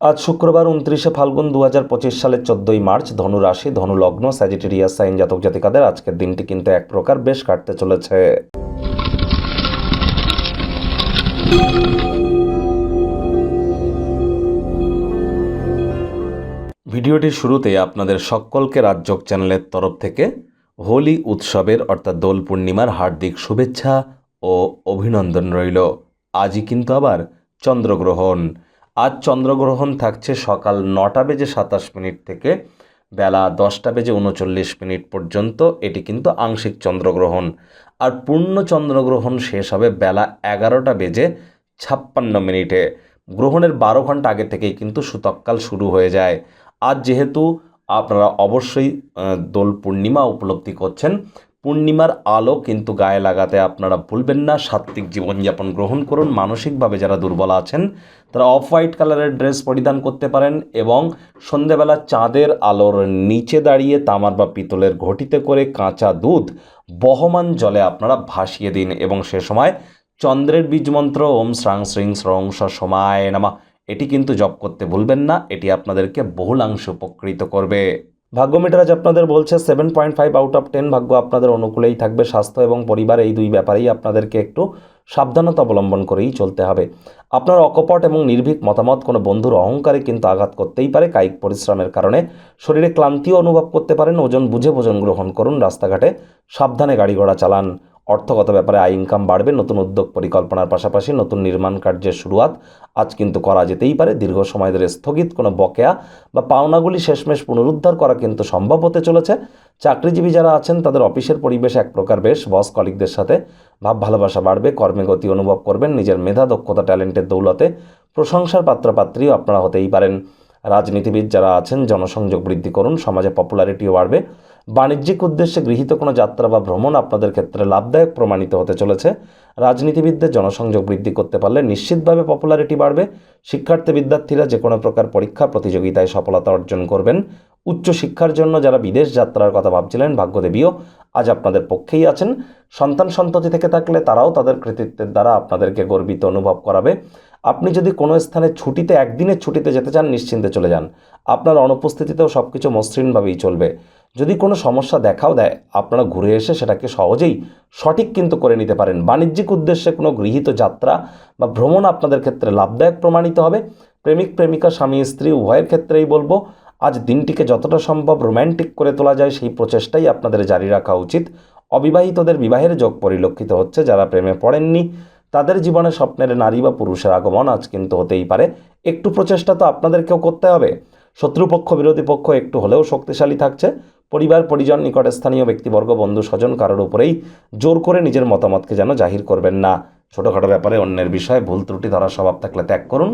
আজ শুক্রবার 29শে ফাল্গুন 2025 সালের 14ই মার্চ ধনু রাশি, ধনু লগ্ন, স্যাজিটেরিয়াস সাইন জাতক জাতিকাদের আজকের দিনটি কিন্তু এক প্রকার বেশ কাটতে চলেছে। ভিডিওটির শুরুতে আপনাদের সকলকে রাজযোগ চ্যানেলের তরফ থেকে হোলি উৎসবের অর্থাৎ দোল পূর্ণিমার হার্দিক শুভেচ্ছা ও অভিনন্দন রইল। আজই কিন্তু আবার চন্দ্রগ্রহণ। আজ চন্দ্রগ্রহণ থাকছে সকাল 9:27 থেকে বেলা 10:39 পর্যন্ত। এটি কিন্তু আংশিক চন্দ্রগ্রহণ। আর পূর্ণ চন্দ্রগ্রহণ শেষ হবে বেলা 11:56। গ্রহণের 12 ঘন্টা আগে থেকেই কিন্তু সূতককাল শুরু হয়ে যায়। আজ যেহেতু আপনারা অবশ্যই দোল পূর্ণিমা উপলব্ধি করছেন, পূর্ণিমার আলো কিন্তু গায়ে লাগাতে আপনারা ভুলবেন না। সাত্ত্বিক জীবনযাপন গ্রহণ করুন। মানসিকভাবে যারা দুর্বল আছেন তারা অফ হোয়াইট কালারের ড্রেস পরিধান করতে পারেন এবং সন্ধেবেলা চাঁদের আলোর নিচে দাঁড়িয়ে তামার বা পিতলের ঘটিতে করে কাঁচা দুধ বহমান জলে আপনারা ভাসিয়ে দিন এবং সে সময় চন্দ্রের বীজমন্ত্র ওম শ্রাং শ্রীং শ্রং সমায় নমঃ এটি কিন্তু জপ করতে ভুলবেন না। এটি আপনাদেরকে বহুলাংশে উপকৃত করবে। ভাগ্য মিটার আজ আপনাদের বলছে 7.5 আউট অফ 10 ভাগ্য আপনাদের অনুকূলেই থাকবে। স্বাস্থ্য এবং পরিবার এই দুই ব্যাপারেই আপনাদেরকে একটু সাবধানতা অবলম্বন করেই চলতে হবে। আপনার অকপট এবং নির্ভীক মতামত কোনো বন্ধুর অহংকারে কিন্তু আঘাত করতেই পারে। কায়িক পরিশ্রমের কারণে শরীরে ক্লান্তিও অনুভব করতে পারেন। ওজন বুঝে ভোজন গ্রহণ করুন। রাস্তাঘাটে সাবধানে গাড়ি ঘোড়া চালান। অর্থগত ব্যাপারে আয় ইনকাম বাড়বে। নতুন উদ্যোগ পরিকল্পনার পাশাপাশি নতুন নির্মাণ কার্যের শুরুয়াত আজ কিন্তু করা যেতেই পারে। দীর্ঘ সময় ধরে স্থগিত কোনো বকেয়া বা পাওনাগুলি শেষমেশ পুনরুদ্ধার করা কিন্তু সম্ভব হতে চলেছে। চাকরিজীবী যারা আছেন তাদের অফিসের পরিবেশ এক প্রকার বেশ। বস কলিগদের সাথে ভাব ভালোবাসা বাড়বে। কর্মে গতি অনুভব করবেন। নিজের মেধা দক্ষতা ট্যালেন্টের দৌলতে প্রশংসার পাত্রপাত্রীও আপনারা হতেই পারেন। রাজনীতিবিদ যারা আছেন জনসংযোগ বৃদ্ধি করুন। সমাজে পপুলারিটিও বাড়বে। বাণিজ্যিক উদ্দেশ্যে গৃহীত কোনো যাত্রা বা ভ্রমণ আপনাদের ক্ষেত্রে লাভদায়ক প্রমাণিত হতে চলেছে। রাজনীতিবিদদের জনসংযোগ বৃদ্ধি করতে পারলে নিশ্চিতভাবে পপুলারিটি বাড়বে। শিক্ষার্থী বিদ্যার্থীরা যে কোনো প্রকার পরীক্ষা প্রতিযোগিতায় সফলতা অর্জন করবেন। উচ্চশিক্ষার জন্য যারা বিদেশ যাত্রার কথা ভাবছিলেন ভাগ্যদেবীও আজ আপনাদের পক্ষেই আছেন। সন্তান সন্ততি থেকে থাকলে তারাও তাদের কৃতিত্বের দ্বারা আপনাদেরকে গর্বিত অনুভব করাবে। আপনি যদি কোনো স্থানে ছুটিতে একদিনের ছুটিতে যেতে চান নিশ্চিন্তে চলে যান। আপনার অনুপস্থিতিতেও সব কিছু মসৃণভাবেই চলবে। যদি কোনো সমস্যা দেখাও দেয় আপনারা ঘুরে এসে সেটাকে সহজেই সঠিক কিন্তু করে নিতে পারেন। বাণিজ্যিক উদ্দেশ্যে কোনো গৃহীত যাত্রা বা ভ্রমণ আপনাদের ক্ষেত্রে লাভদায়ক প্রমাণিত হবে। প্রেমিক প্রেমিকা স্বামী স্ত্রী উভয়ের ক্ষেত্রেই বলবো আজ দিনটিকে যতটা সম্ভব রোম্যান্টিক করে তোলা যায় সেই প্রচেষ্টাই আপনাদের জারি রাখা উচিত। অবিবাহিতদের বিবাহের যোগ পরিলক্ষিত হচ্ছে। যারা প্রেমে পড়েননি তাদের জীবনে স্বপ্নের নারী বা পুরুষের আগমন আজ কিন্তু হতেই পারে। একটু প্রচেষ্টা তো আপনাদেরকেও করতে হবে। শত্রুপক্ষ বিরোধী পক্ষ একটু হলেও শক্তিশালী থাকছে। পরিবার পরিজন নিকট স্থানীয় ব্যক্তিবর্গ বন্ধু স্বজন কারোর উপরেই জোর করে নিজের মতামতকে যেন জাহির করবেন না। ছোটোখাটো ব্যাপারে অন্যের বিষয়ে ভুল ত্রুটি ধরার স্বভাব থাকলে ত্যাগ করুন।